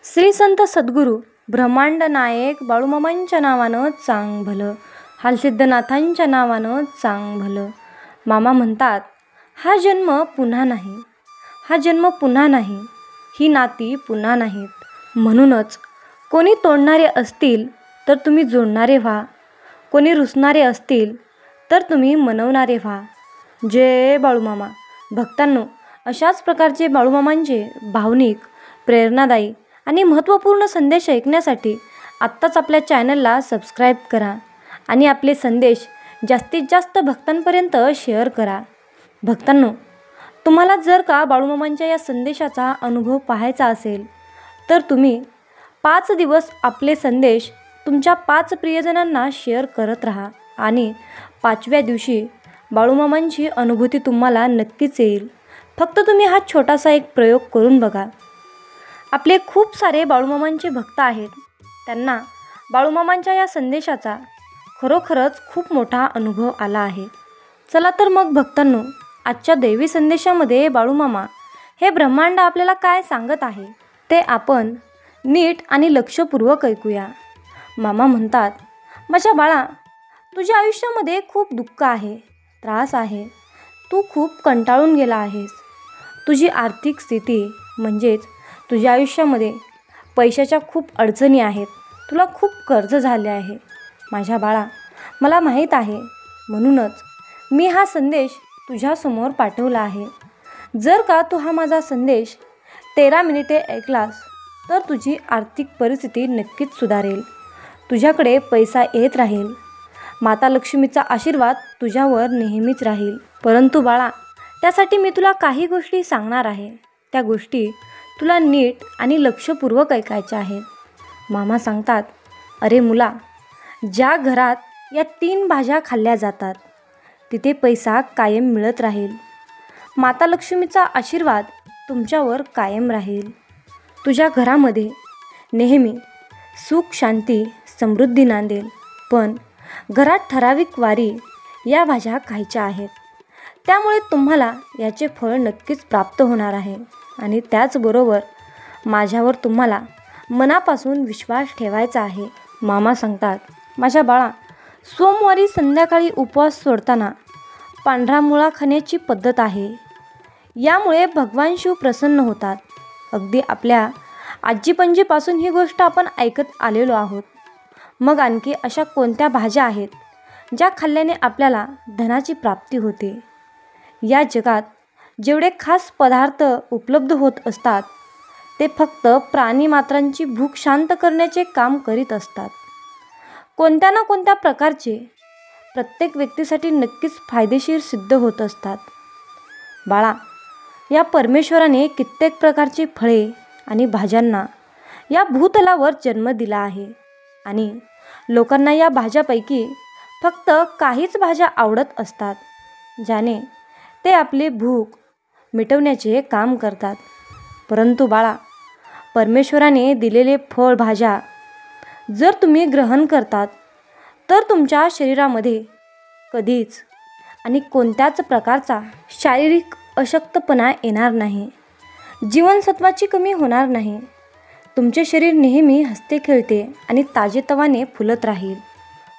श्री संत सद्गुरू ब्रह्मांड नायक बाळूमामांच्या नावानं चांग भलं, हालसिद्धनाथांच्या नावानं चांग भलं. मामा म्हणतात, हा जन्म पुन्हा नाही, हा जन्म पुन्हा नाही, ही नाती पुन्हा नाहीत. म्हणूनच कोणी तोडणारे असतील तर तुम्ही जोडणारे व्हा, कोणी रुसणारे असतील तर तुम्ही मनवणारे व्हा. जय बाळूमामा. भक्तांनो, अशाच प्रकारचे बाळूमामांचे भावनिक, प्रेरणादायी आणि महत्त्वपूर्ण संदेश ऐकण्यासाठी आत्ताच आपल्या चॅनलला सबस्क्राईब करा आणि आपले संदेश जास्तीत जास्त भक्तांपर्यंत शेअर करा. भक्तांनो, तुम्हाला जर का बाळूमामांच्या या संदेशाचा अनुभव पाहायचा असेल तर तुम्ही 5 दिवस आपले संदेश तुमच्या 5 प्रियजनांना शेअर करत राहा आणि 5व्या दिवशी बाळूमामांची अनुभूती तुम्हाला नक्कीच येईल. फक्त तुम्ही हा छोटासा एक प्रयोग करून बघा. आपले खूप सारे बाळूमामांचे भक्त आहेत, त्यांना बाळूमामांच्या या संदेशाचा खरोखरच खूप मोठा अनुभव आला आहे. चला तर मग भक्तांनो, आजच्या दैवी संदेशामध्ये बाळूमामा हे ब्रह्मांड आपल्याला काय सांगत आहे ते आपण नीट आणि लक्षपूर्वक ऐकूया. मामा म्हणतात, माझ्या बाळा, तुझ्या आयुष्यामध्ये खूप दुःख आहे, त्रास आहे, तू खूप कंटाळून गेला आहेस. तुझी आर्थिक स्थिती म्हणजेच तुझ्या आयुष्यामध्ये पैशाच्या खूप अडचणी आहेत, तुला खूप कर्ज झाले आहे. माझ्या बाळा, मला माहीत आहे, म्हणूनच मी हा संदेश तुझ्यासमोर पाठवला आहे. जर का तू हा माझा संदेश 13 मिनिटे ऐकलास तर तुझी आर्थिक परिस्थिती नक्कीच सुधारेल, तुझ्याकडे पैसा येत राहील, माता लक्ष्मीचा आशीर्वाद तुझ्यावर नेहमीच राहील. परंतु बाळा, त्यासाठी मी तुला काही गोष्टी सांगणार आहे, त्या गोष्टी तुला नीट आणि लक्षपूर्वक ऐकायच्या आहेत. मामा सांगतात, अरे मुला, ज्या घरात या 3 भाज्या खाल्ल्या जातात तिथे पैसा कायम मिळत राहील, माता लक्ष्मीचा आशीर्वाद तुमच्यावर कायम राहील, तुझ्या घरामध्ये नेहमी सुख, शांती, समृद्धी नांदेल. पण घरात ठराविक वारी या भाज्या खायच्या आहेत, त्यामुळे तुम्हाला याचे फळ नक्कीच प्राप्त होणार आहे. आणि त्याचबरोबर माझ्यावर तुम्हाला मनापासून विश्वास ठेवायचा आहे. मामा सांगतात, माझ्या बाळा, सोमवारी संध्याकाळी उपवास सोडताना पांढरा मुळा खाण्याची पद्धत आहे. यामुळे भगवान शिव प्रसन्न होतात. अगदी आपल्या आजीपंजीपासून ही गोष्ट आपण ऐकत आलेलो आहोत. मग आणखी अशा कोणत्या भाज्या आहेत ज्या खाल्ल्याने आपल्याला धनाची प्राप्ती होते? या जगात जेवढे खास पदार्थ उपलब्ध होत असतात ते फक्त प्राणीमात्रांची भूक शांत करण्याचे काम करीत असतात. कोणत्या ना कोणत्या प्रकारचे प्रत्येक व्यक्तीसाठी नक्कीच फायदेशीर सिद्ध होत असतात. बाळा, या परमेश्वराने कित्येक प्रकारची फळे आणि भाज्यांना या भूतलावर जन्म दिला आहे आणि लोकांना या भाज्यापैकी फक्त काहीच भाज्या आवडत असतात, ज्याने ते आपली भूक मिटवण्याचे काम करतात. परंतु बाळा, परमेश्वराने दिलेले फळभाज्या जर तुम्ही ग्रहण करतात तर तुमच्या शरीरामध्ये कधीच आणि कोणत्याच प्रकारचा शारीरिक अशक्तपणा येणार नाही, जीवनसत्वाची कमी होणार नाही, तुमचे शरीर नेहमी हसते खेळते आणि ताजेतवाने फुलत राहील.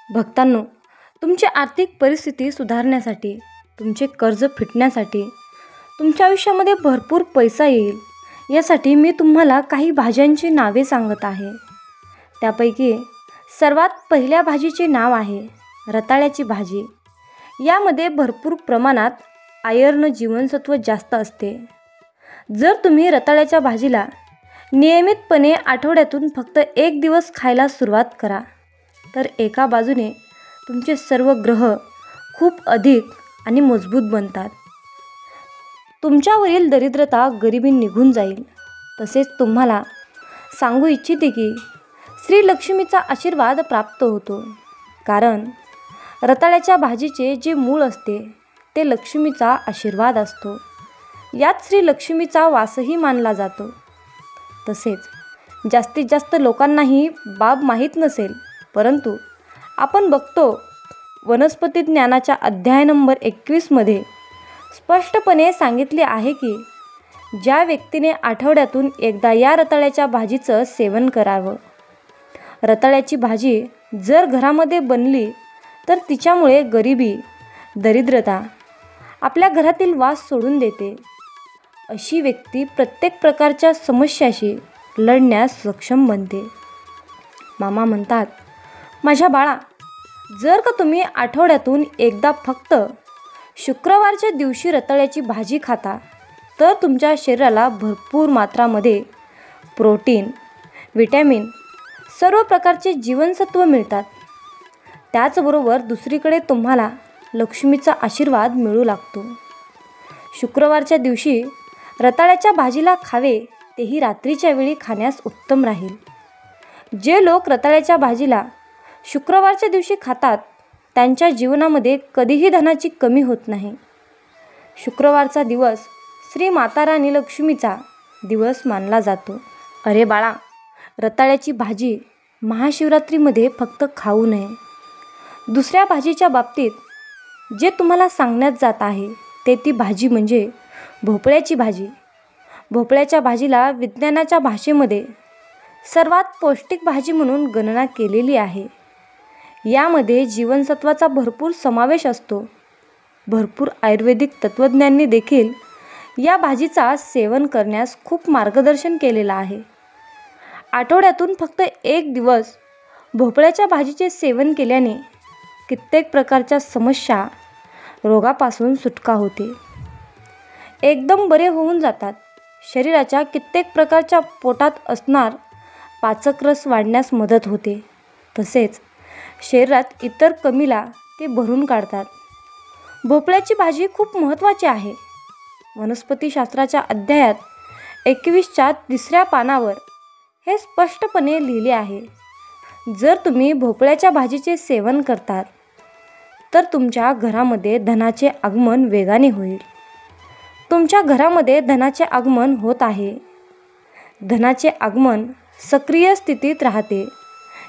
भक्तांनो, तुमची आर्थिक परिस्थिती सुधारण्यासाठी, तुमचे कर्ज फिटण्यासाठी, तुमच्या आयुष्यामध्ये भरपूर पैसा येईल, यासाठी मी तुम्हाला काही भाज्यांची नावे सांगत आहे. त्यापैकी सर्वात पहिल्या भाजीचे नाव आहे रताळ्याची भाजी. यामध्ये भरपूर प्रमाणात आयर्न जीवनसत्व जास्त असते. जर तुम्ही रताळ्याच्या भाजीला नियमितपणे आठवड्यातून फक्त 1 दिवस खायला सुरुवात करा तर एका बाजूने तुमचे सर्व ग्रह खूप अधिक आणि मजबूत बनतात. तुमच्यावरील दरिद्रता, गरिबी निघून जाईल. तसेच तुम्हाला सांगू इच्छिते की श्री लक्ष्मीचा आशीर्वाद प्राप्त होतो, कारण रताळ्याच्या भाजीचे जे मूळ असते ते लक्ष्मीचा आशीर्वाद असतो. यात श्री लक्ष्मीचा वासही मानला जातो. तसेच जास्तीत जास्त लोकांनाही बाब माहीत नसेल, परंतु आपण बघतो वनस्पती ज्ञानाच्या अध्याय नंबर 21 मध्ये स्पष्टपणे सांगितले आहे की ज्या व्यक्तीने आठवड्यातून एकदा या रताळ्याच्या भाजीचं सेवन करावं. रताळ्याची भाजी जर घरामध्ये बनली तर तिच्यामुळे गरिबी, दरिद्रता आपल्या घरातील वास सोडून देते. अशी व्यक्ती प्रत्येक प्रकारच्या समस्याशी लढण्यास सक्षम बनते. मामा म्हणतात, माझ्या बाळा, जर का तुम्ही आठवड्यातून एकदा फक्त शुक्रवारच्या दिवशी रताळ्याची भाजी खाता तर तुमच्या शरीराला भरपूर मात्रामध्ये प्रोटीन, विटॅमिन, सर्व प्रकारचे जीवनसत्व मिळतात. त्याचबरोबर दुसरीकडे तुम्हाला लक्ष्मीचा आशीर्वाद मिळू लागतो. शुक्रवारच्या दिवशी रताळ्याच्या भाजीला खावे, तेही रात्रीच्या वेळी खाण्यास उत्तम राहील. जे लोक रताळ्याच्या भाजीला शुक्रवारच्या दिवशी खातात त्यांच्या जीवनामध्ये कधीही धनाची कमी होत नाही. शुक्रवारचा दिवस श्री माता राणी लक्ष्मीचा दिवस मानला जातो. अरे बाळा, रताळ्याची भाजी महाशिवरात्रीमध्ये फक्त खाऊ नये. दुसऱ्या भाजीच्या बाबतीत जे तुम्हाला सांगण्यात जात आहे ते ती भाजी म्हणजे भोपळ्याची भाजी. भोपळ्याच्या भाजीला विज्ञानाच्या भाषेमध्ये सर्वात पौष्टिक भाजी म्हणून गणना केलेली आहे. यामध्ये जीवनसत्वाचा भरपूर समावेश असतो. भरपूर आयुर्वेदिक तत्त्वज्ञांनी देखील या भाजीचा सेवन करण्यास खूप मार्गदर्शन केलेलं आहे. आठवड्यातून फक्त एक दिवस भोपळ्याच्या भाजीचे सेवन केल्याने कित्येक प्रकारच्या समस्या, रोगापासून सुटका होते. एकदम बरे होऊन जातात. शरीराच्या कित्येक प्रकारच्या पोटात असणार पाचक रस वाढण्यास मदत होते. तसेच शरीरात इतर कमीला ते भरून काढतात. भोपळ्याची भाजी खूप महत्त्वाची आहे. वनस्पतीशास्त्राच्या अध्यायात 21च्या 3ऱ्या पानावर हे स्पष्टपणे लिहिले आहे. जर तुम्ही भोपळ्याच्या भाजीचे सेवन करतात तर तुमच्या घरामध्ये धनाचे आगमन वेगाने होईल. तुमच्या घरामध्ये धनाचे आगमन होत आहे. धनाचे आगमन सक्रिय स्थितीत राहते.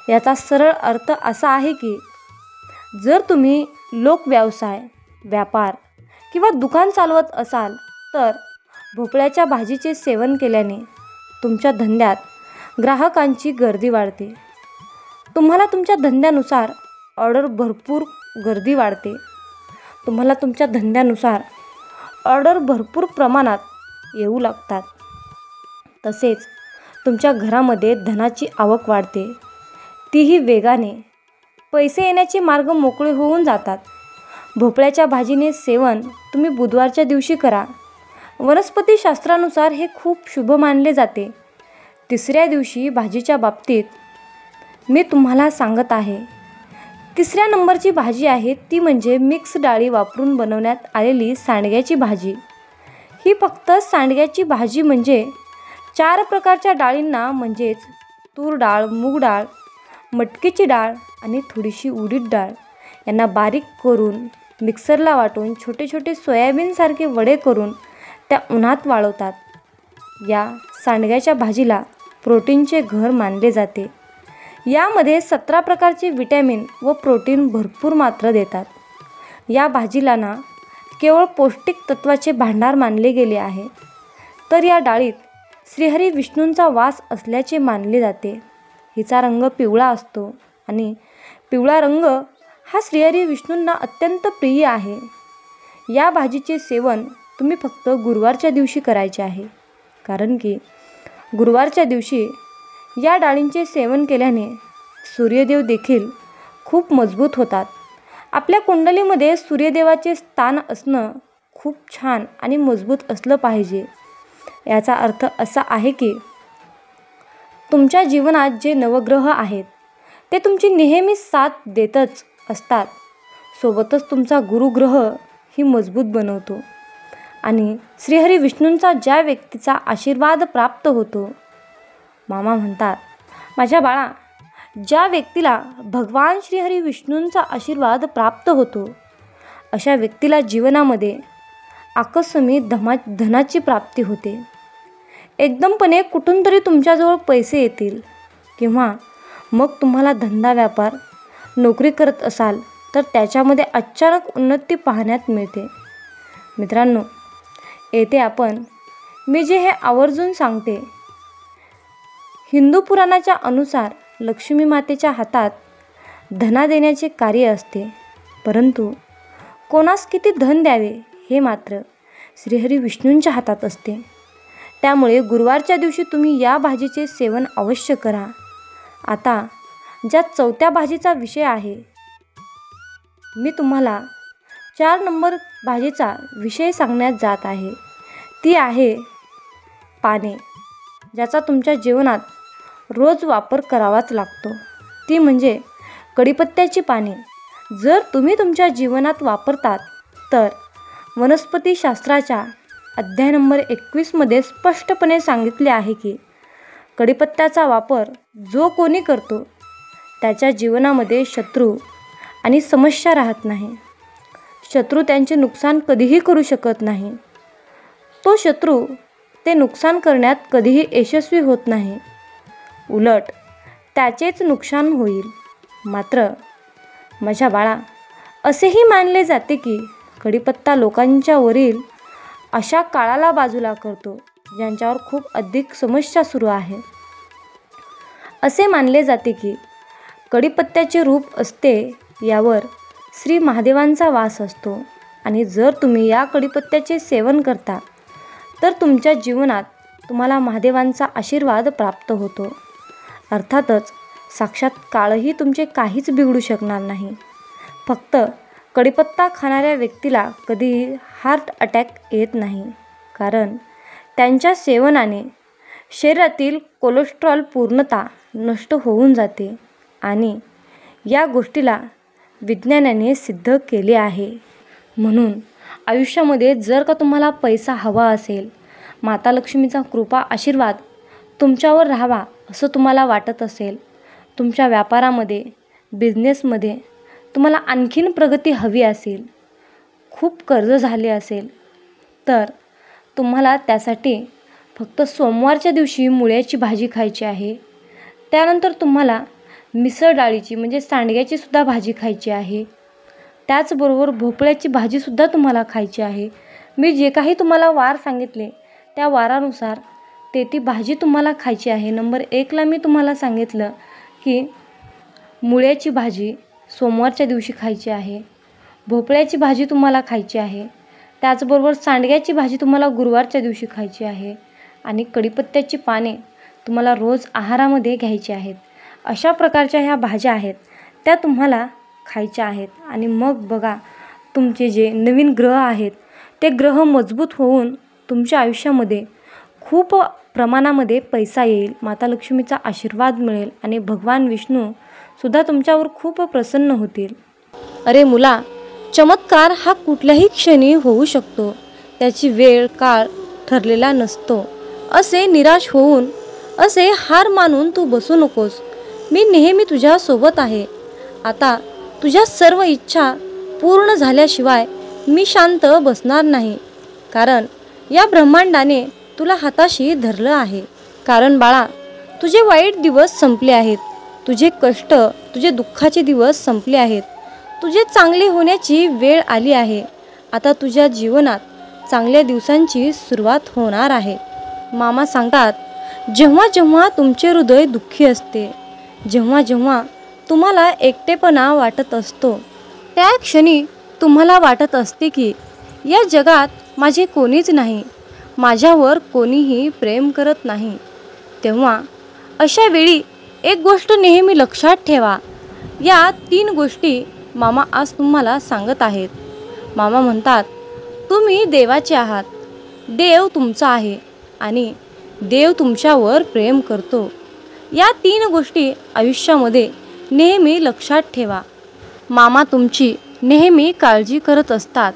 याचा सरळ अर्थ असा आहे की जर तुम्ही लोकव्यवसाय, व्यापार किंवा दुकान चालवत असाल तर भोपळ्याच्या भाजीचे सेवन केल्याने तुमच्या धंद्यात ग्राहकांची गर्दी वाढते. तुम्हाला तुमच्या धंद्यानुसार ऑर्डर भरपूर प्रमाणात येऊ लागतात. तसेच तुमच्या घरामध्ये धनाची आवक वाढते. तीही वेगाने. पैसे येण्याचे मार्ग मोकळे होऊन जातात. भोपळ्याच्या भाजीने सेवन तुम्ही बुधवारच्या दिवशी करा. वनस्पतीशास्त्रानुसार हे खूप शुभ मानले जाते. 3ऱ्या दिवशी भाजीच्या बाबतीत मी तुम्हाला सांगत आहे. 3ऱ्या नंबरची भाजी आहे ती म्हणजे मिक्स डाळी वापरून बनवण्यात आलेली सांडग्याची भाजी. ही फक्त सांडग्याची भाजी म्हणजे 4 प्रकारच्या डाळींना म्हणजेच तूर डाळ, मूग डाळ, मटकीची डाळ आणि थोडीशी उडीद डाळ यांना बारीक करून मिक्सरला वाटून छोटे छोटे सोयाबीनसारखे वडे करून त्या उन्हात वाळवतात. या सांडग्याच्या भाजीला प्रोटीनचे घर मानले जाते. यामध्ये 17 प्रकारचे विटॅमिन व प्रोटीन भरपूर मात्रा देतात. या भाजीला ना केवळ पौष्टिक तत्वाचे भांडार मानले गेले आहे. तर या डाळीत श्रीहरी विष्णूंचा वास असल्याचे मानले जाते. हिचा रंग पिवळा असतो आणि पिवळा रंग हा श्रीहरी विष्णूंना अत्यंत प्रिय आहे. या भाजीचे सेवन तुम्ही फक्त गुरुवारच्या दिवशी करायचे आहे. कारण की गुरुवारच्या दिवशी या डाळींचे सेवन केल्याने सूर्यदेव देखील खूप मजबूत होतात. आपल्या कुंडलीमध्ये सूर्यदेवाचे स्थान असणं खूप छान आणि मजबूत असलं पाहिजे. याचा अर्थ असा आहे की तुमच्या जीवनात जे नवग्रह आहेत ते तुमची नेहमी साथ देतच असतात. सोबतच तुमचा गुरुग्रह ही मजबूत बनवतो आणि श्रीहरी विष्णूंचा ज्या व्यक्तीचा आशीर्वाद प्राप्त होतो. मामा म्हणतात, माझ्या बाळा, ज्या व्यक्तीला भगवान श्रीहरी विष्णूंचा आशीर्वाद प्राप्त होतो अशा व्यक्तीला जीवनामध्ये आकस्मिक धनाची प्राप्ती होते. एकदमपणे कुठून तरी तुमच्याजवळ पैसे येतील किंवा मग तुम्हाला धंदा, व्यापार, नोकरी करत असाल तर त्याच्यामध्ये अचानक उन्नती पाहण्यात मिळते. मित्रांनो, येथे आपण मी जे हे आवर्जून सांगते. हिंदू पुराणाच्या अनुसार लक्ष्मी मातेच्या हातात धना देण्याचे कार्य असते, परंतु कोणास किती धन द्यावे हे मात्र श्रीहरी विष्णूंच्या हातात असते. त्यामुळे गुरुवारच्या दिवशी तुम्ही या भाजीचे सेवन अवश्य करा. आता ज्या चौथ्या भाजीचा विषय आहे, मी तुम्हाला 4 नंबर भाजीचा विषय सांगण्यात जात आहे. ती आहे पाने, ज्याचा तुमच्या जीवनात रोज वापर करावाच लागतो. ती म्हणजे कढीपत्त्याची पाने. जर तुम्ही तुमच्या जीवनात वापरतात तर वनस्पतीशास्त्राच्या अध्याय नंबर 21 स्पष्टपणे सांगितले आहे की कढीपत्त्याचा वापर जो कोणी करतो त्याच्या जीवनामध्ये शत्रू आणि समस्या राहत नाही. शत्रू त्यांचे नुकसान कधीही करू शकत नाही. तो शत्रू ते नुकसान करण्यात कधीही यशस्वी होत नाही, उलट त्याचेच नुकसान होईल. मात्र माझ्या बाळा, असेही मानले जाते की कढीपत्ता लोकांच्या वरील अशा काळाला बाजूला करतो ज्यांच्यावर खूप अधिक समस्या सुरू आहे. असे मानले जाते की कढीपत्त्याचे रूप असते यावर श्री महादेवांचा वास असतो आणि जर तुम्ही या कढीपत्त्याचे सेवन करता तर तुमच्या जीवनात तुम्हाला महादेवांचा आशीर्वाद प्राप्त होतो. अर्थातच साक्षात काळही तुमचे काहीच बिघडू शकणार नाही. फक्त कढीपत्ता खाणाऱ्या व्यक्तीला कधीही हार्ट अटॅक येत नाही, कारण त्यांच्या सेवनाने शरीरातील कोलेस्ट्रॉल पूर्णतः नष्ट होऊन जाते आणि या गोष्टीला विज्ञानाने सिद्ध केले आहे. म्हणून आयुष्यामध्ये जर का तुम्हाला पैसा हवा असेल, माता लक्ष्मीचा कृपा आशीर्वाद तुमच्यावर राहावा असं तुम्हाला वाटत असेल, तुमच्या व्यापारामध्ये बिझनेसमध्ये तुम्हाला आणखीन प्रगती हवी असेल, खूप कर्ज झाले असेल, तर तुम्हाला त्यासाठी फक्त सोमवारच्या दिवशी मुळ्याची भाजी खायची आहे. त्यानंतर तुम्हाला मिसळ डाळीची म्हणजे सांडग्याची सुद्धा भाजी खायची आहे. त्याचबरोबर भोपळ्याची भाजीसुद्धा तुम्हाला खायची आहे. मी जे काही तुम्हाला वार सांगितले त्या वारानुसार ती भाजी तुम्हाला खायची आहे. नंबर 1ला मी तुम्हाला सांगितलं की मुळ्याची भाजी सोमवारच्या दिवशी खायची आहे, भोपळ्याची भाजी तुम्हाला खायची आहे, त्याचबरोबर सांडग्याची भाजी तुम्हाला गुरुवारच्या दिवशी खायची आहे आणि कढीपत्त्याची पाने तुम्हाला रोज आहारामध्ये घ्यायची आहेत. अशा प्रकारच्या ह्या भाज्या आहेत त्या तुम्हाला खायच्या आहेत. आणि मग बघा, तुमचे जे नवीन ग्रह आहेत ते ग्रह मजबूत होऊन तुमच्या आयुष्यामध्ये खूप प्रमाणामध्ये पैसा येईल, माता लक्ष्मीचा आशीर्वाद मिळेल आणि भगवान विष्णूसुद्धा तुमच्यावर खूप प्रसन्न होतील. अरे मुला, चमत्कार हा कुठल्याही क्षणी होऊ शकतो, त्याची वेळ काळ ठरलेला नसतो. असे निराश होऊन, असे हार मानून तू बसू नकोस. मी नेहमी तुझ्यासोबत आहे. आता तुझ्या सर्व इच्छा पूर्ण झाल्याशिवाय मी शांत बसणार नाही, कारण या ब्रह्मांडाने तुला हाताशी धरलं आहे. कारण बाळा, तुझे वाईट दिवस संपले आहेत, तुझे कष्ट, तुझे दुःखाचे दिवस संपले आहेत, तुझे चांगले होण्याची वेळ आली आहे. आता तुझ्या जीवनात चांगल्या दिवसांची सुरुवात होणार आहे. मामा सांगतात, जेव्हा जेव्हा तुमचे हृदय दुःखी असते, जेव्हा जेव्हा तुम्हाला एकटेपणा वाटत असतो, त्या क्षणी तुम्हाला वाटत असते की या जगात माझे कोणीच नाही, माझ्यावर कोणीही प्रेम करत नाही, तेव्हा अशा वेळी एक गोष्ट नेहमी लक्षात ठेवा. या 3 गोष्टी मामा आज तुम्हाला सांगत आहेत. मामा म्हणतात, तुम्ही देवाचे आहात, देव तुमचा आहे आणि देव तुमच्यावर प्रेम करतो. या 3 गोष्टी आयुष्यामध्ये नेहमी लक्षात ठेवा. मामा तुमची नेहमी काळजी करत असतात.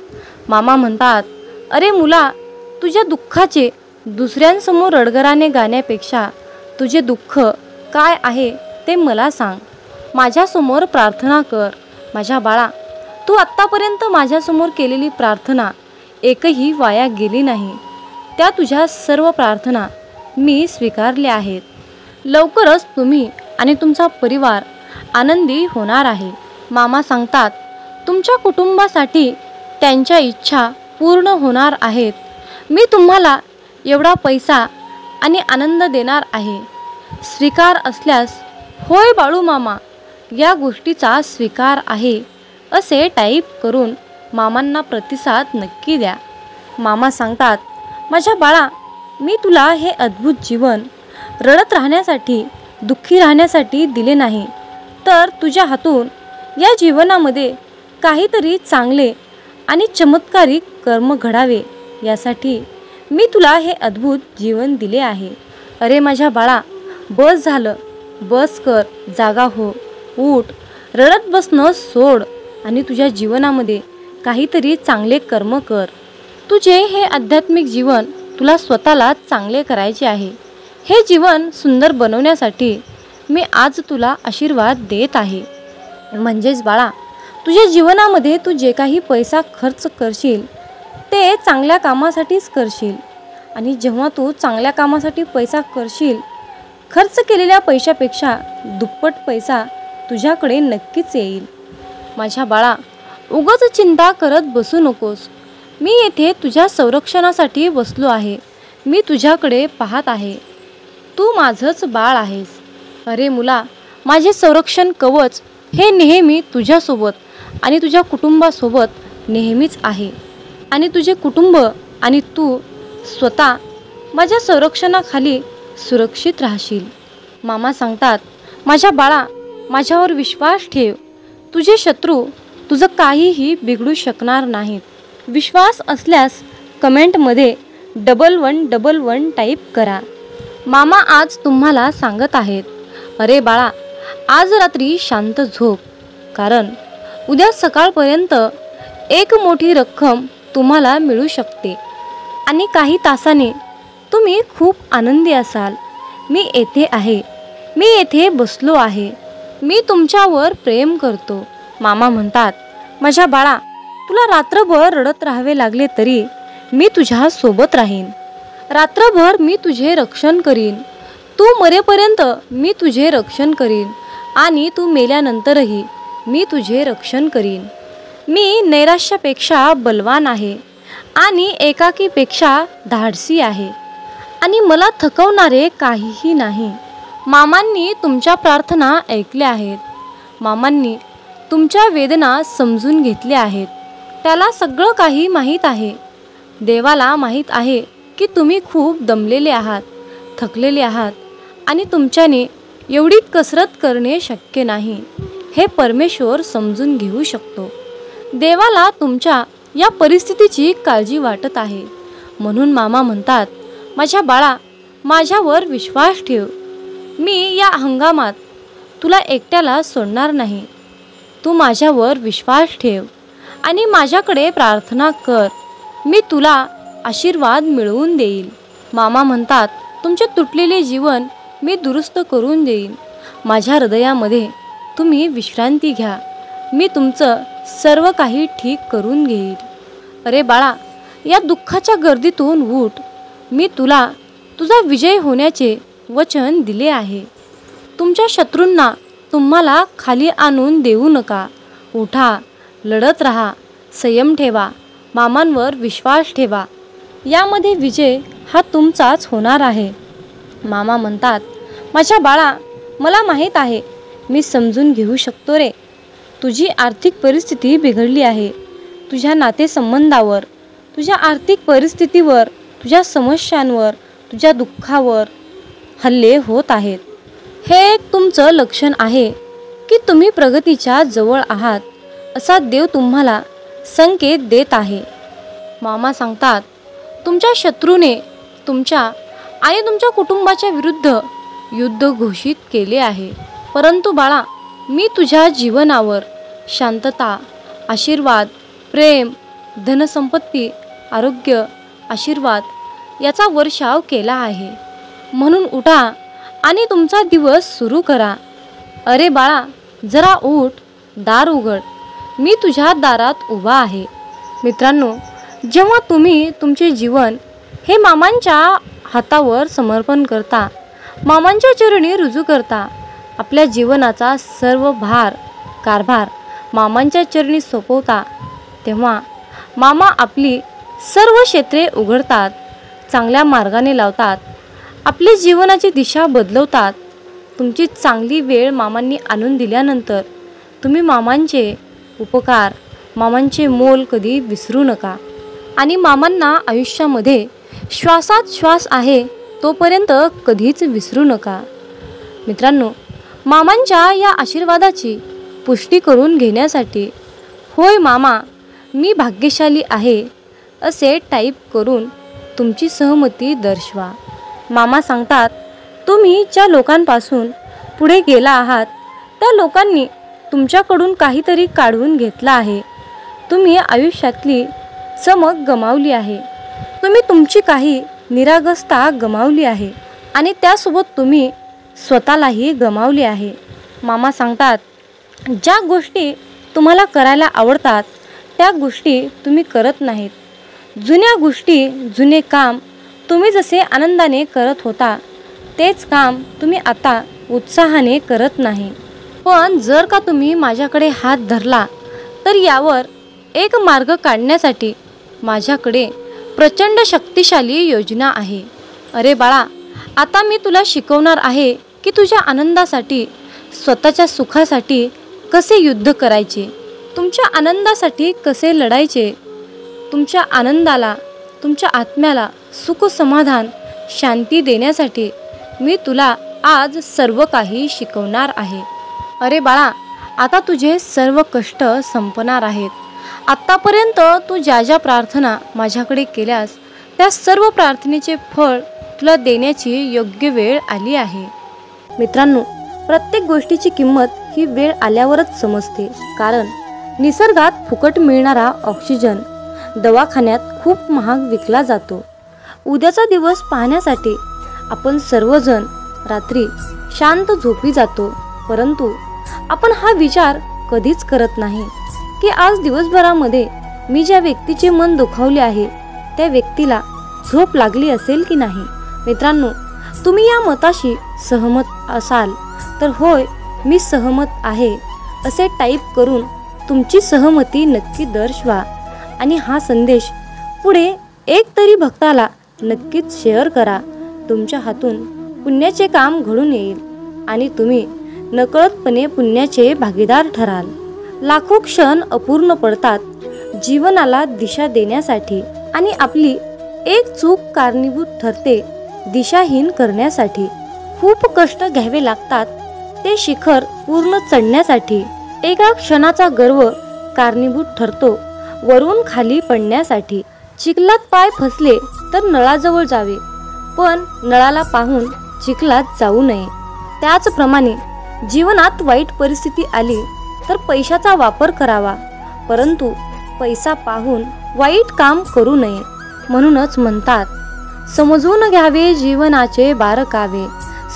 मामा म्हणतात, अरे मुला, तुझ्या दुःखाचे दुसऱ्यांसमोर रडगराने गाण्यापेक्षा तुझे दुःख काय आहे ते मला सांग, माझ्यासमोर प्रार्थना कर. माझ्या बाळा, तू आत्तापर्यंत माझ्यासमोर केलेली प्रार्थना एकही वाया गेली नाही. त्या तुझ्या सर्व प्रार्थना मी स्वीकारल्या आहेत. लवकरच तुम्ही आणि तुमचा परिवार आनंदी होणार आहे. मामा सांगतात, तुमच्या कुटुंबासाठी त्यांच्या इच्छा पूर्ण होणार आहेत. मी तुम्हाला एवढा पैसा आणि आनंद देणार आहे. स्वीकार असल्यास होय बाळू मामा, या गोष्टीचा स्वीकार आहे असे टाईप करून मामांना प्रतिसाद नक्की द्या. मामा सांगतात, माझ्या बाळा, मी तुला हे अद्भुत जीवन रडत राहण्यासाठी, दुःखी राहण्यासाठी दिले नाही, तर तुझ्या हातून या जीवनामध्ये काहीतरी चांगले आणि चमत्कारिक कर्म घडावे यासाठी मी तुला हे अद्भुत जीवन दिले आहे. अरे माझ्या बाळा, बस झालं, बस कर, जागा हो, उठ, रडत बसणं सोड आणि तुझ्या जीवनामध्ये काहीतरी चांगले कर्म कर. तुझे हे आध्यात्मिक जीवन तुला स्वतःला चांगले करायचे आहे. हे जीवन सुंदर बनवण्यासाठी मी आज तुला आशीर्वाद देत आहे. म्हणजेच बाळा, तुझ्या जीवनामध्ये तू जे काही पैसा खर्च करशील ते चांगल्या कामासाठीच करशील. आणि जेव्हा तू चांगल्या कामासाठी पैसा करशील, खर्च केलेल्या पैशापेक्षा दुप्पट पैसा तुझ्याकडे नक्कीच येईल. माझ्या बाळा, उगाच चिंता करत बसू नकोस. मी येथे तुझ्या संरक्षणासाठी बसलो आहे. मी तुझ्याकडे पाहत आहे. तू माझंच बाळ आहेस. अरे मुला, माझे संरक्षण कवच हे नेहमी तुझ्यासोबत आणि तुझ्या कुटुंबासोबत नेहमीच आहे. आणि तुझे कुटुंब आणि तू स्वतः माझ्या संरक्षणाखाली सुरक्षित राहशील. मामा सांगतात, माझ्या बाळा, माझ्यावर विश्वास ठेव. तुझे शत्रू तुझं काहीही बिघडू शकणार नाहीत. विश्वास असल्यास कमेंटमध्ये 1111 टाईप करा. मामा आज तुम्हाला सांगत आहेत, अरे बाळा, आज रात्री शांत झोप, कारण उद्या सकाळपर्यंत एक मोठी रक्कम तुम्हाला मिळू शकते आणि काही तासाने तुम्ही खूप आनंदी असाल. मी येथे आहे, मी येथे बसलो आहे, मी तुमच्यावर प्रेम करतो. मामा म्हणतात, माझ्या बाळा, तुला रात्रभर रडत राहावे लागले तरी मी तुझ्या सोबत राहीन. रात्रभर मी तुझे रक्षण करीन. तू मरेपर्यंत मी तुझे रक्षण करीन आणि तू मेल्यानंतरही मी तुझे रक्षण करीन. मी नैराश्यापेक्षा बलवान आहे आणि एकाकीपेक्षा धाडसी आहे आणि मला थकवणारे काहीही नाही. मामांनी तुमच्या प्रार्थना ऐकल्या आहेत. मामांनी तुमच्या वेदना समजून घेतल्या आहेत. त्याला सगळं काही माहीत आहे. देवाला माहीत आहे की तुम्ही खूप दमलेले आहात, थकलेले आहात आणि तुमच्याने एवढी कसरत करणे शक्य नाही. हे परमेश्वर समजून घेऊ शकतो. देवाला तुमच्या या परिस्थितीची काळजी वाटत आहे. म्हणून मामा म्हणतात, माझ्या बाळा, माझ्यावर विश्वास ठेव. मी या हंगामात तुला एकट्याला सोडणार नाही. तू माझ्यावर विश्वास ठेव आणि माझ्याकडे प्रार्थना कर. मी तुला आशीर्वाद मिळवून देईल. मामा म्हणतात, तुमचे तुटलेले जीवन मी दुरुस्त करून देईन. माझ्या हृदयामध्ये तुम्ही विश्रांती घ्या. मी तुमचं सर्व काही ठीक करून घेईल. अरे बाळा, या दुःखाच्या गर्दीतून उठ. मी तुला तुझा विजय होण्याचे वचन दिले आहे. तुमच्या शत्रूंना तुम्हाला खाली आणून देऊ नका. उठा, लढत राहा, संयम ठेवा, मामांवर विश्वास ठेवा. यामध्ये विजय हा तुमचाच होणार आहे. मामा म्हणतात, माझ्या बाळा, मला माहीत आहे, मी समजून घेऊ शकतो रे. तुझी आर्थिक परिस्थिती बिघडली आहे. तुझ्या नातेसंबंधावर, तुझ्या आर्थिक परिस्थितीवर, तुझ्या समस्यांवर, तुझ्या दुःखावर हल्ले होत आहेत. हे एक तुमचं लक्षण आहे की तुम्ही प्रगतीच्या जवळ आहात असा देव तुम्हाला संकेत देत आहे. मामा सांगतात, तुमच्या शत्रूने तुमच्या आणि तुमच्या कुटुंबाच्या विरुद्ध युद्ध घोषित केले आहे. परंतु बाळा, मी तुझ्या जीवनावर शांतता, आशीर्वाद, प्रेम, धनसंपत्ती, आरोग्य, आशीर्वाद याचा वर्षाव केला आहे. म्हणून उठा आणि तुमचा दिवस सुरू करा. अरे बाळा, जरा उठ, दार उघड, मी तुझ्या दारात उभा आहे. मित्रांनो, जेव्हा तुम्ही तुमचे जीवन हे मामांच्या हातावर समर्पण करता, मामांच्या चरणी रुजू करता, आपल्या जीवनाचा सर्व कारभार मामांच्या चरणी सोपवता, तेव्हा मामा आपली सर्व क्षेत्रे उघडतात. चांगल्या मार्गाने लावतात, आपली जीवनाची दिशा बदलवतात. तुमची चांगली वेळ मामांनी आणून दिल्यानंतर तुम्ही मामांचे उपकार, मामांचे मोल कधी विसरू नका. आणि मामांना आयुष्यामध्ये श्वासात श्वास आहे तोपर्यंत कधीच विसरू नका. मित्रांनो, मामांच्या या आशीर्वादाची पुष्टी करून घेण्यासाठी "होय मामा, मी भाग्यशाली आहे" असे टाईप करून तुमची सहमती दर्शवा. मामा सांगतात, तुम्ही ज्या लोकांपासून पुढे गेला आहात त्या लोकांनी तुमच्याकडून काहीतरी काढून घेतलं आहे. तुम्ही आयुष्यातली चमक गमावली आहे. तुम्ही तुमची काही निरागसता गमावली आहे आणि त्यासोबत तुम्ही स्वतःलाही गमावले आहे. मामा सांगतात, ज्या गोष्टी तुम्हाला करायला आवडतात त्या गोष्टी तुम्ही करत नाहीत. जुन्या गोष्टी, जुने काम तुम्ही जसे आनंदाने करत होता तेच काम तुम्ही आता उत्साहाने करत नाही. पण जर का तुम्ही माझ्याकडे हात धरला तर यावर एक मार्ग काढण्यासाठी माझ्याकडे प्रचंड शक्तिशाली योजना आहे. अरे बाळा, आता मी तुला शिकवणार आहे की तुझ्या आनंदासाठी, स्वतःच्या सुखासाठी कसे युद्ध करायचे, तुमच्या आनंदासाठी कसे लढायचे. तुमच्या आनंदाला, तुमच्या आत्म्याला सुख, समाधान, शांती देण्यासाठी मी तुला आज सर्व काही शिकवणार आहे. अरे बाळा, आता तुझे सर्व कष्ट संपणार आहेत. आत्तापर्यंत तू ज्या ज्या प्रार्थना माझ्याकडे केल्यास त्या सर्व प्रार्थनेचे फळ तुला देण्याची योग्य वेळ आली आहे. मित्रांनो, प्रत्येक गोष्टीची किंमत ही वेळ आल्यावरच समजते. कारण निसर्गात फुकट मिळणारा ऑक्सिजन दवाखान्यात खूप महाग विकला जातो. उद्याचा दिवस पाहण्यासाठी आपण सर्वजण रात्री शांत झोपी जातो, परंतु आपण हा विचार कधीच करत नाही की आज दिवसभरामध्ये मी ज्या व्यक्तीचे मन दुखावले आहे त्या व्यक्तीला झोप लागली असेल की नाही. मित्रांनो, तुम्ही या मताशी सहमत असाल तर "होय, मी सहमत आहे" असे टाईप करून तुमची सहमती नक्की दर्शवा आणि हा संदेश पुढे एक तरी भक्ताला नक्कीच शेअर करा. तुमच्या हातून पुण्याचे काम घडून येईल आणि तुम्ही नकळतपणे पुण्याचे भागीदार ठराल. लाखो क्षण अपूर्ण पडतात जीवनाला दिशा देण्यासाठी आणि आपली एक चूक कारणीभूत ठरते दिशाहीन करण्यासाठी. खूप कष्ट घ्यावे लागतात ते शिखर पूर्ण चढण्यासाठी. एका क्षणाचा गर्व कारणीभूत ठरतो वरून खाली पडण्यासाठी. चिखलात पाय फसले तर नळाजवळ जावे, पण नळाला पाहून चिखलात जाऊ नये. त्याचप्रमाणे जीवनात वाईट परिस्थिती आली तर पैशाचा वापर करावा, परंतु पैसा पाहून वाईट काम करू नये. म्हणूनच म्हणतात, समजून घ्यावे जीवनाचे बारकावे,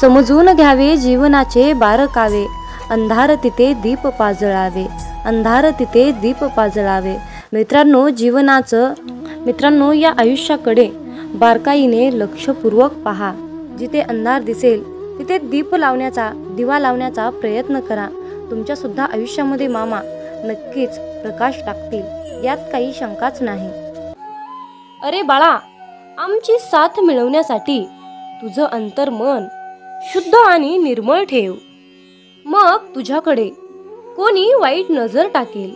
समजून घ्यावे जीवनाचे बारकावे. अंधार तिथे दीप पाजळावे, अंधार तिथे दीप पाजळावे. मित्रांनो, या आयुष्याकडे बारकाईने लक्षपूर्वक पहा. जिथे अंधार दिसेल तिथे दिवा लावण्याचा प्रयत्न करा. तुमच्या सुद्धा आयुष्यामध्ये मामा नक्कीच प्रकाश टाकतील, यात काही शंकाच नाही. अरे बाळा, आमची साथ मिळवण्यासाठी तुझं अंतर्मन शुद्ध आणि निर्मळ ठेव. मग तुझ्याकडे कोणी वाईट नजर टाकेल,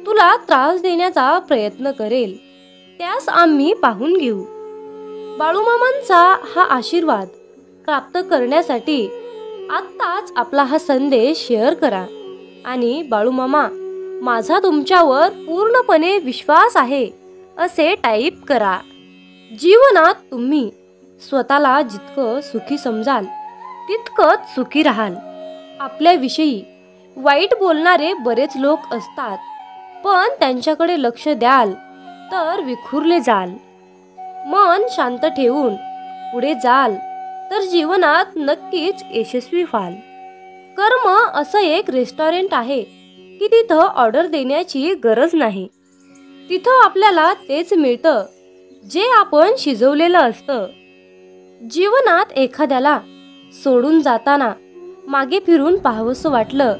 तुला त्रास देण्याचा प्रयत्न करेल, त्यास आम्ही पाहून घेऊ. बाळूमामांचा हा आशीर्वाद प्राप्त करण्यासाठी आत्ताच आपला हा संदेश शेअर करा आणि "बाळूमामा, माझा तुमच्यावर पूर्णपणे विश्वास आहे" असे टाईप करा. जीवनात तुम्ही स्वतःला जितकं सुखी समजाल तितकंच सुखी राहाल. आपल्याविषयी वाईट बोलणारे बरेच लोक असतात, पण त्यांच्याकडे लक्ष द्याल तर विखुरले जाल. मन शांत ठेवून पुढे जाल तर जीवनात नक्कीच यशस्वी व्हाल. कर्म असं एक रेस्टॉरंट आहे की तिथं ऑर्डर देण्याची गरज नाही. तिथं आपल्याला तेच मिळतं जे आपण शिजवलेलं असतं. जीवनात एखाद्याला सोडून जाताना मागे फिरून पाहावंसं वाटलं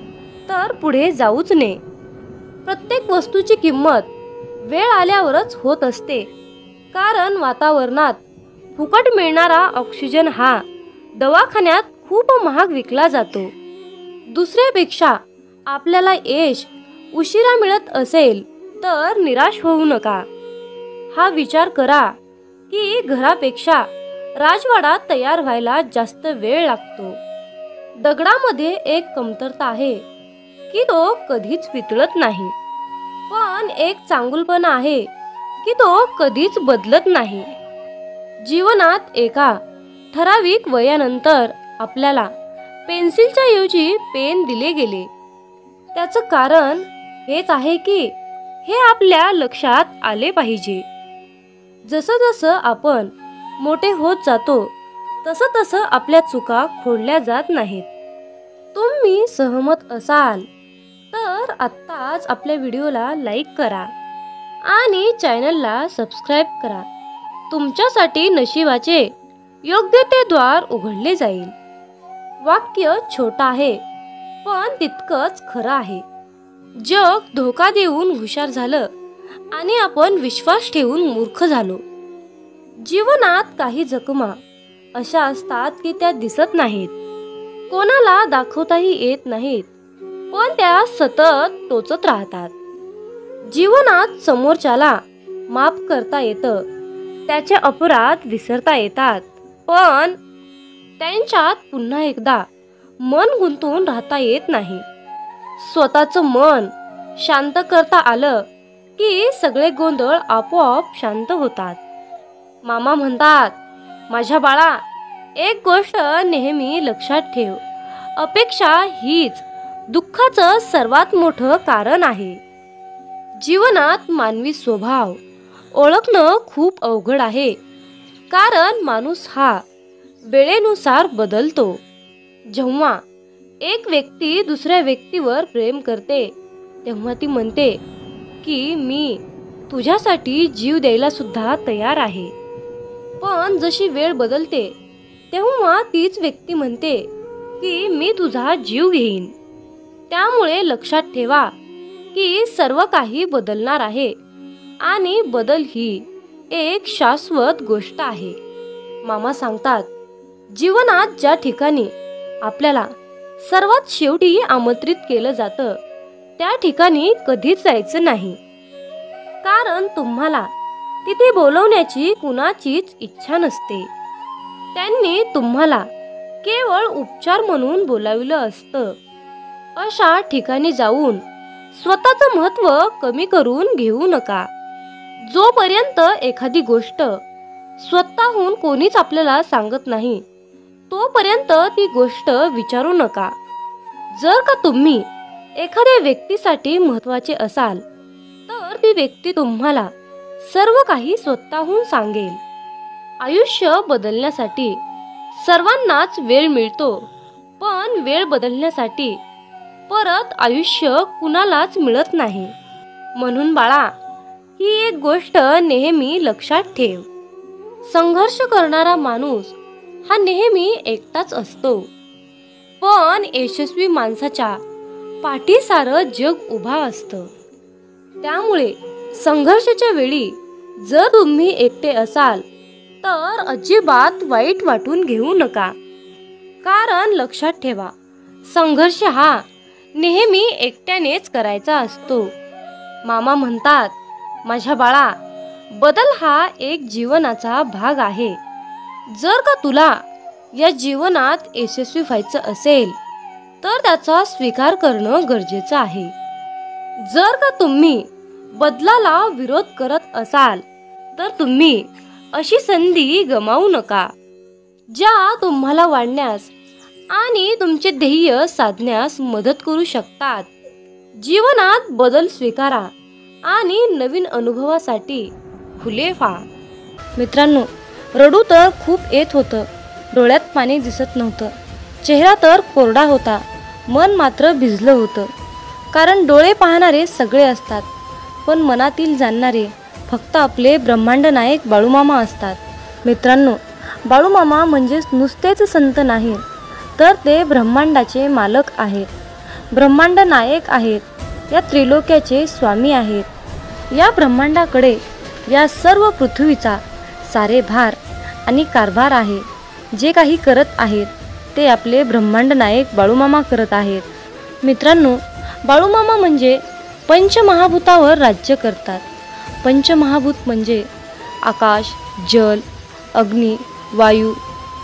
तर पुढे जाऊच नये. प्रत्येक वस्तूची किंमत वेळ आल्यावरच होत असते, कारण वातावरणात फुकट मिळणारा ऑक्सिजन हा दवाखान्यात खूप महाग विकला जातो. दुसऱ्यापेक्षा आपल्याला यश उशिरा मिळत असेल तर निराश होऊ नका. हा विचार करा की घरापेक्षा राजवाडा तयार व्हायला जास्त वेळ लागतो. दगडामध्ये एक कमतरता आहे की तो कधीच वितळत नाही, पण एक चांगुलपणा आहे की तो कधीच बदलत नाही. जीवनात एका ठराविक वयानंतर आपल्याला पेन्सिलच्या ऐवजी पेन दिले गेले. त्याचं कारण हेच आहे की हे आपल्या लक्षात आले पाहिजे. जसं जसं आपण मोठे होत जातो तसं तसं आपल्या चुका खोडल्या जात नाहीत. तुम्ही सहमत असाल तर आत्ताच आपल्या व्हिडिओला लाईक करा आणि चॅनलला सबस्क्राईब करा. तुमच्यासाठी नशिबाचे योग्य ते द्वार उघडले जाईल. वाक्य छोटं आहे पण तितकंच खरं आहे. जग धोका देऊन हुशार झालं आणि आपण विश्वास ठेवून मूर्ख झालो. जीवनात काही जखमा अशा असतात की त्या दिसत नाहीत, कोणाला दाखवताही येत नाहीत, पण त्या सतत टोचत राहतात. जीवनात समोरच्याला माफ करता येतं, त्याचे अपराध विसरता येतात, पण त्यांच्यात पुन्हा एकदा मन गुंतून राहता येत नाही. स्वतःचं मन शांत करता आलं की सगळे गोंधळ आपोआप शांत होतात. मामा म्हणतात, माझ्या बाळा, एक गोष्ट नेहमी लक्षात ठेव, अपेक्षा हीच दुःखाचं सर्वात मोठं कारण आहे. जीवनात मानवी स्वभाव ओळखणं खूप अवघड आहे, कारण माणूस हा वेळेनुसार बदलतो. जेव्हा एक व्यक्ती दुसऱ्या व्यक्तीवर प्रेम करते तेव्हा ती म्हणते की मी तुझ्यासाठी जीव द्यायला सुद्धा तयार आहे. पण जशी वेळ बदलते तेव्हा तीच व्यक्ती म्हणते की मी तुझा जीव घेईन. त्यामुळे लक्षात ठेवा की सर्व काही बदलणार आहे आणि बदल ही एक शाश्वत गोष्ट आहे. मामा सांगतात, जीवनात ज्या ठिकाणी आपल्याला सर्वात शेवटी आमंत्रित केलं जातं त्या ठिकाणी कधीच जायचं नाही, कारण तुम्हाला तिथे बोलवण्याची कुणाचीच इच्छा नसते. त्यांनी तुम्हाला केवळ उपचार म्हणून बोलाविलं असतं. अशा ठिकाणी जाऊन स्वतःचं महत्त्व कमी करून घेऊ नका. जोपर्यंत एखादी गोष्ट स्वतःहून कोणीच आपल्याला सांगत नाही तोपर्यंत ती गोष्ट विचारू नका. जर का तुम्ही एखाद्या व्यक्तीसाठी महत्त्वाचे असाल तर ती व्यक्ती तुम्हाला सर्व काही स्वतःहून सांगेल. आयुष्य बदलण्यासाठी सर्वांनाच वेळ मिळतो, पण वेळ बदलण्यासाठी परत आयुष्य कुणालाच मिळत नाही. म्हणून बाळा, ही एक गोष्ट नेहमी लक्षात ठेव, संघर्ष करणारा माणूस हा नेहमी एकटाच असतो, पण यशस्वी माणसाच्या पाठी सारं जग उभा असतं. त्यामुळे संघर्षाच्या वेळी जर तुम्ही एकटे असाल तर अजिबात वाईट वाटून घेऊ नका, कारण लक्षात ठेवा, संघर्ष हा नेहमी एकट्यानेच करायचा असतो. मामा म्हणतात, माझ्या बाळा, बदल हा एक जीवनाचा भाग आहे. जर का तुला या जीवनात यशस्वी व्हायचं असेल तर त्याचा स्वीकार करणं गरजेचं आहे. जर का तुम्ही बदलाला विरोध करत असाल तर तुम्ही अशी संधी गमावू नका, ज्या तुम्हाला वाढण्यास आणि तुमचे ध्येय साधण्यास मदत करू शकतात. जीवनात बदल स्वीकारा आणि नवीन अनुभवासाठी खुले व्हा. मित्रांनो, रडू तर खूप येत होतं, डोळ्यात पाणी दिसत नव्हतं, चेहरा तर कोरडा होता, मन मात्र भिजलं होतं. कारण डोळे पाहणारे सगळे असतात, पण मनातील जाणणारे फक्त आपले ब्रह्मांड नायक बाळूमामा असतात. मित्रांनो, बाळूमामा म्हणजेच नुसतेच संत नाहीत, तर ते ब्रह्मांडाचे मालक आहेत, ब्रह्मांड नायक आहेत, या त्रिलोक्याचे स्वामी आहेत. या ब्रह्मांडाकडे या सर्व पृथ्वीचा सारे भार आणि कारभार आहे. जे काही करत आहेत ते आपले ब्रह्मांड नायक बाळूमामा करत आहेत. मित्रांनो, बाळूमामा म्हणजे पंचमहाभूतावर राज्य करतात. पंचमहाभूत म्हणजे आकाश, जल, अग्नी, वायू,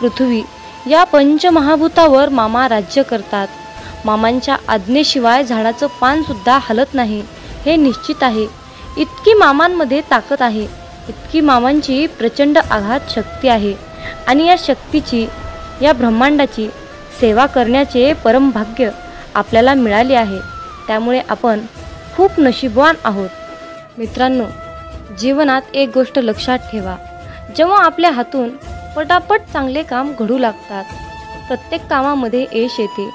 पृथ्वी या पंचमहाभूतावर मामा राज्य करतात. मामांच्या आज्ञेशिवाय झाडाचं पानसुद्धा हलत नाही हे निश्चित आहे. इतकी मामांमध्ये ताकद आहे, इतकी मामांची प्रचंड आघात शक्ती आहे आणि या शक्तीची, या ब्रह्मांडाची सेवा करण्याचे परमभाग्य आपल्याला मिळाले आहे. त्यामुळे आपण खूप नशीबवान आहोत. मित्रांनो, जीवनात एक गोष्ट लक्षात ठेवा. जेव्हा आपल्या हातून पटापट चांगले काम घडू लागतात, प्रत्येक कामामध्ये यश येते,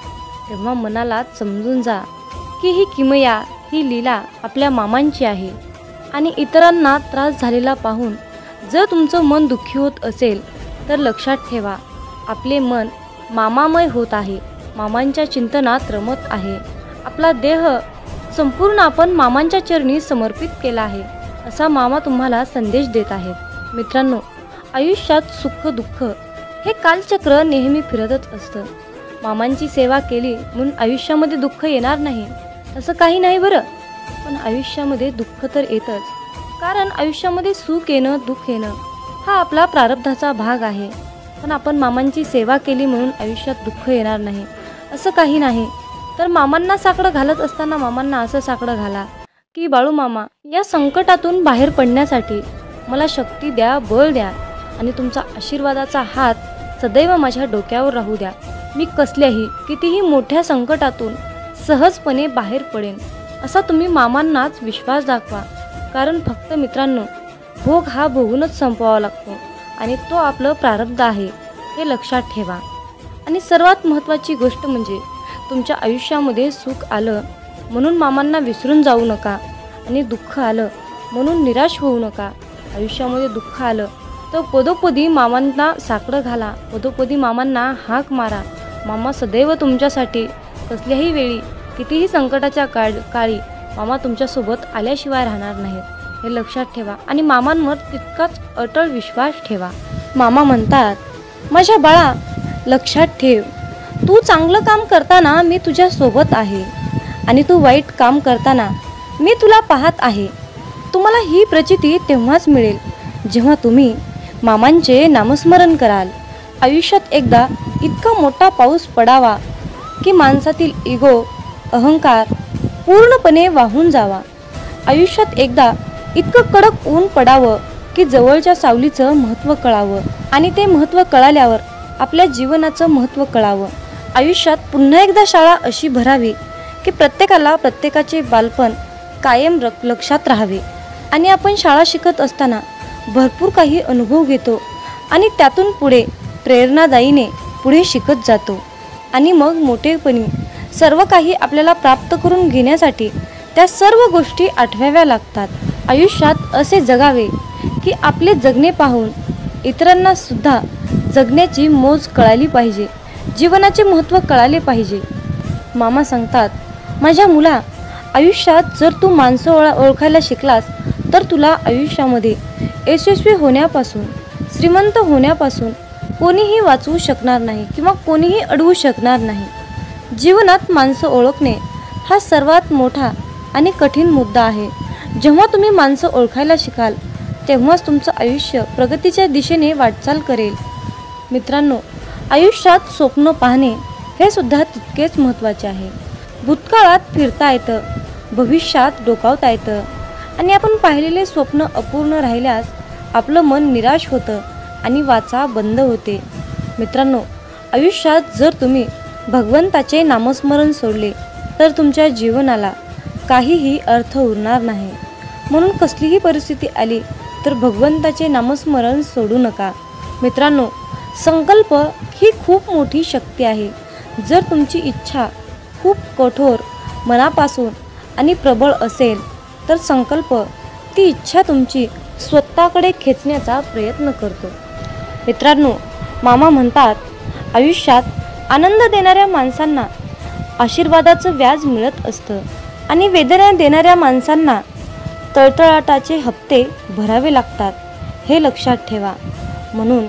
तेव्हा मनाला समजून जा की ही किमया, ही लीला आपल्या मामांची आहे. आणि इतरांना त्रास झालेला पाहून जर तुमचं मन दुःखी होत असेल तर लक्षात ठेवा, आपले मन मामामय होत आहे, मामांच्या चिंतनात रमत आहे. आपला देह संपूर्ण आपण मामांच्या चरणी समर्पित केला आहे, असा मामा तुम्हाला संदेश देत आहेत. मित्रांनो, आयुष्यात सुख दुःख हे कालचक्र नेहमी फिरतच असतं. मामांची सेवा केली म्हणून आयुष्यामध्ये दुःख येणार नाही असं काही नाही बरं. पण आयुष्यामध्ये दुःख तर येतच, कारण आयुष्यामध्ये सुख येणं, दुःख येणं हा आपला प्रारब्धाचा भाग आहे. पण आपण मामांची सेवा केली म्हणून आयुष्यात दुःख येणार नाही असं काही नाही. तर मामांना साकडं घालत असताना मामांना असं साकडं घाला की बाळूमामा, या संकटातून बाहेर पडण्यासाठी मला शक्ती द्या, बळ द्या आणि तुमचा आशीर्वादाचा हात सदैव माझ्या डोक्यावर राहू द्या. मी कसल्याही कितीही मोठ्या संकटातून सहजपणे बाहेर पडेन असा तुम्ही मामांनाच विश्वास दाखवा. कारण फक्त मित्रांनो, भोग हा भोगूनच संपवावा लागतो आणि तो आपलं प्रारब्ध आहे हे लक्षात ठेवा. आणि सर्वात महत्त्वाची गोष्ट म्हणजे तुमच्या आयुष्यामध्ये सुख आलं म्हणून मामांना विसरून जाऊ नका आणि दुःख आलं म्हणून निराश होऊ नका. आयुष्यामध्ये दुःख आलं तर पदोपदी मामांना साकडं घाला, पदोपदी मामांना हाक मारा. मामा सदैव तुमच्यासाठी कसल्याही वेळी, कितीही संकटाच्या काळी मामा तुमच्यासोबत आल्याशिवाय राहणार नाहीत हे लक्षात ठेवा. आणि मामांवर तितकाच अटळ विश्वास ठेवा. मामा म्हणतात, माझ्या बाळा लक्षात ठेव, तू चांगलं काम करताना मी तुझ्या सोबत आहे आणि तू वाईट काम करताना मी तुला पाहत आहे. तुम्हाला ही प्रचिती तेव्हाच मिळेल जेव्हा तुम्ही मामांचे नामस्मरण कराल. आयुष्यात एकदा इतका मोठा पाऊस पडावा की माणसातील इगो, अहंकार पूर्णपणे वाहून जावा. आयुष्यात एकदा इतकं कडक ऊन पडावं की जवळच्या सावलीचं महत्त्व कळावं आणि ते महत्त्व कळाल्यावर आपल्या जीवनाचं महत्त्व कळावं. आयुष्यात पुन्हा एकदा शाळा अशी भरावी की प्रत्येकाला प्रत्येकाचे बालपण कायम लक्षात राहावे. आणि आपण शाळा शिकत असताना भरपूर काही अनुभव घेतो आणि त्यातून पुढे प्रेरणादायीने पुढे शिकत जातो. आणि मग मोठेपणी सर्व काही आपल्याला प्राप्त करून घेण्यासाठी त्या सर्व गोष्टी आठवाव्या लागतात. आयुष्यात असे जगावे की आपले जगणे पाहून इतरांना सुद्धा जगण्याची मोज कळाली पाहिजे, जीवनाचे महत्त्व कळाले पाहिजे. मामा सांगतात, माझ्या मुला, आयुष्यात जर तू माणसं ओळखायला शिकलास तर तुला आयुष्यामध्ये यशस्वी होण्यापासून, श्रीमंत होण्यापासून कोणीही वाचवू शकणार नाही किंवा कोणीही अडवू शकणार नाही. जीवनात माणसं ओळखणे हा सर्वात मोठा आणि कठीण मुद्दा आहे. जेव्हा तुम्ही माणसं ओळखायला शिकाल तेव्हाच तुमचं आयुष्य प्रगतीच्या दिशेने वाटचाल करेल. मित्रांनो, आयुष्यात स्वप्न पाहणे हे सुद्धा तितकेच महत्त्वाचे आहे. भूतकाळात फिरता येतं, भविष्यात डोकावता येतं आणि आपण पाहिलेले स्वप्न अपूर्ण राहिल्यास आपलं मन निराश होतं आणि वाचा बंद होते. मित्रांनो, आयुष्यात जर तुम्ही भगवंताचे नामस्मरण सोडले तर तुमच्या जीवनाला काहीही अर्थ उरणार नाही. म्हणून कसलीही परिस्थिती आली तर भगवंताचे नामस्मरण सोडू नका. मित्रांनो, संकल्प ही खूप मोठी शक्ती आहे. जर तुमची इच्छा खूप कठोर, मनापासून आणि प्रबळ असेल तर संकल्प ती इच्छा तुमची स्वतःकडे खेचण्याचा प्रयत्न करतो. मित्रांनो, मामा म्हणतात, आयुष्यात आनंद देणाऱ्या माणसांना आशीर्वादाचं व्याज मिळत असतं आणि वेदना देणाऱ्या माणसांना तळतळाटाचे हप्ते भरावे लागतात हे लक्षात ठेवा. म्हणून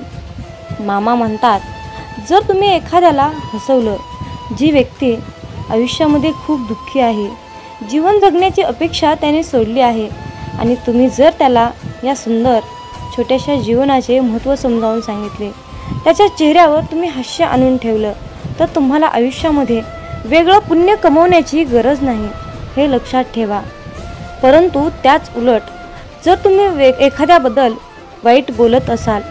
मामा म्हणतात, जर तुम्ही एखाद्याला हसवलं, जी व्यक्ती आयुष्यामध्ये खूप दुःखी आहे, जीवन जगण्याची अपेक्षा त्याने सोडली आहे, आणि तुम्ही जर त्याला या सुंदर छोट्याशा जीवनाचे महत्त्व समजावून सांगितले, त्याच्या चेहऱ्यावर तुम्ही हास्य आणून ठेवलं, तर तुम्हाला आयुष्यामध्ये वेगळं पुण्य कमवण्याची गरज नाही, हे लक्षात ठेवा. परंतु त्याच उलट जर तुम्ही एखाद्याबद्दल वाईट बोलत असाल,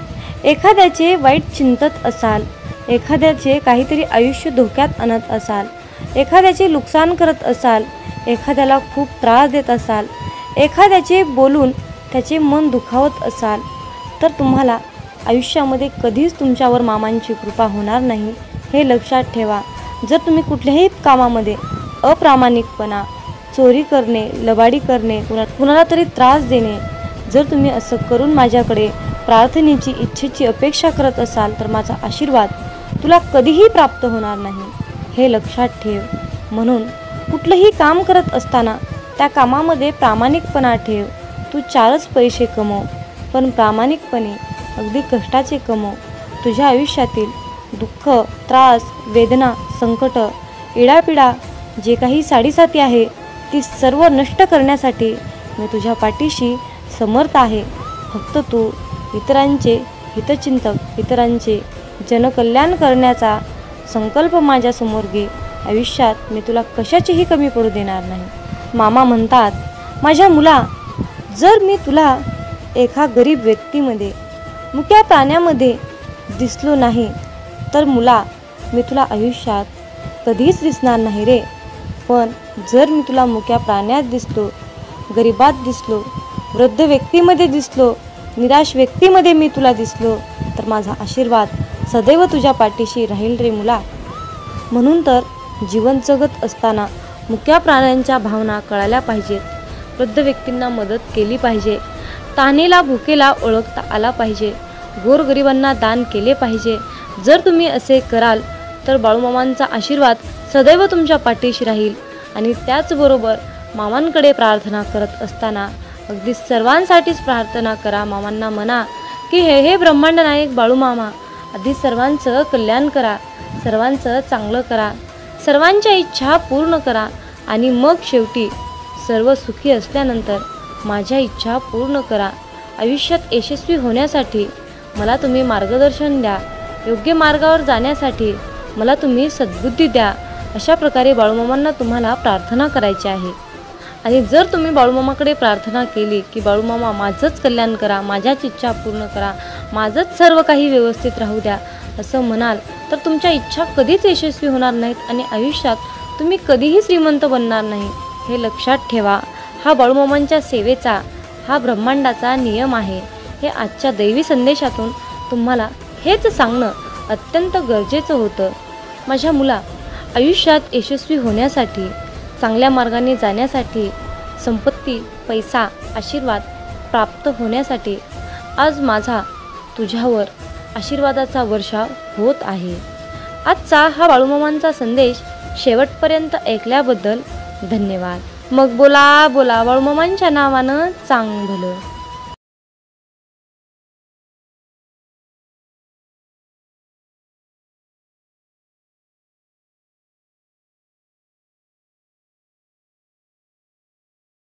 एखाद्याचे वाईट चिंतत असाल, एखाद्याचे काहीतरी आयुष्य धोक्यात आणत असाल, एखाद्याचे नुकसान करत असाल, एखाद्याला खूप त्रास देत असाल, एखाद्याचे बोलून त्याचे मन दुखावत असाल, तर तुम्हाला आयुष्यामध्ये कधीच तुमच्यावर मामांची कृपा होणार नाही, हे लक्षात ठेवा. जर तुम्ही कुठल्याही कामामध्ये अप्रामाणिकपणा, चोरी करणे, लबाडी करणे, कुणाला तरी त्रास देणे, जर तुम्ही असं करून माझ्याकडे प्रार्थनेची इच्छेची अपेक्षा करत असाल, तर माझा आशीर्वाद तुला कधीही प्राप्त होणार नाही, हे लक्षात ठेव. म्हणून कुठलंही काम करत असताना त्या कामामध्ये प्रामाणिकपणा ठेव. तू 4च पैसे कमव, पण प्रामाणिकपणे अगदी कष्टाचे कमव. तुझ्या आयुष्यातील दुःख, त्रास, वेदना, संकट, इडापिडा जे काही साडीसाती आहे, ती सर्व नष्ट करण्यासाठी मी तुझ्या पाठीशी समर्थ आहे. फक्त तू इतरांचे हितचिंतक, इतरांचे जनकल्याण करण्याचा संकल्प माझ्यासमोर घे. आयुष्यात मी तुला कशाचीही कमी पडू देणार नाही. मामा म्हणतात, माझ्या मुला, जर मी तुला एका गरीब व्यक्तीमध्ये, मुक्या प्राण्यामध्ये दिसलो नाही, तर मुला, मी तुला आयुष्यात कधीच दिसणार नाही रे. पण जर मी तुला मुक्या प्राण्यात दिसलो, गरिबात दिसलो, वृद्ध व्यक्तीमध्ये दिसलो, निराश व्यक्तीमध्ये मी तुला दिसलो, तर माझा आशीर्वाद सदैव तुझ्या पाठीशी राहील रे मुला. म्हणून तर जीवन जगत असताना मुक्या प्राण्यांच्या भावना कळाल्या पाहिजेत. वृद्ध व्यक्तींना मदत केली पाहिजे, तहानेला भुकेला ओळखता आला पाहिजे, गोरगरिबांना दान केले पाहिजे. जर तुम्ही असे कराल तर बाळूमामांचा आशीर्वाद सदैव तुमच्या पाठीशी राहील. आणि त्याचबरोबर मामांकडे प्रार्थना करत असताना अगदी सर्वांसाठीच प्रार्थना करा. मामांना म्हणा की हे ब्रह्मांड नायक बाळूमामा, आधी सर्वांचं कल्याण करा, सर्वांचं चांगलं करा, सर्वांच्या इच्छा पूर्ण करा, आणि मग शेवटी सर्व सुखी असल्यानंतर माझ्या इच्छा पूर्ण करा. आयुष्यात यशस्वी होण्यासाठी मला तुम्ही मार्गदर्शन द्या, योग्य मार्गावर जाण्यासाठी मला तुम्ही सद्बुद्धी द्या. अशा प्रकारे बाळूमामांना तुम्हाला प्रार्थना करायची आहे. आणि जर तुम्ही बाळूमामाकडे प्रार्थना केली की बाळूमामा माझंच कल्याण करा, माझ्याच इच्छा पूर्ण करा, माझंच सर्व काही व्यवस्थित राहू द्या, असं म्हणाल, तर तुमच्या इच्छा कधीच यशस्वी होणार नाहीत आणि आयुष्यात तुम्ही कधीही श्रीमंत बनणार नाही, हे लक्षात ठेवा. हा बाळूमामांच्या सेवेचा, हा ब्रह्मांडाचा नियम आहे. हे आजच्या दैवी संदेशातून तुम्हाला हेच सांगणं अत्यंत गरजेचं होतं. माझ्या मुला, आयुष्यात यशस्वी होण्यासाठी, चांगल्या मार्गाने जाण्यासाठी, संपत्ती, पैसा, आशीर्वाद प्राप्त होण्यासाठी आज माझा तुझ्यावर आशीर्वादाचा वर्षाव होत आहे. आजचा हा बाळूमामांचा संदेश शेवटपर्यंत ऐकल्याबद्दल धन्यवाद. मग बोला बोला बाळूमामांच्या नावानं चांग भलं.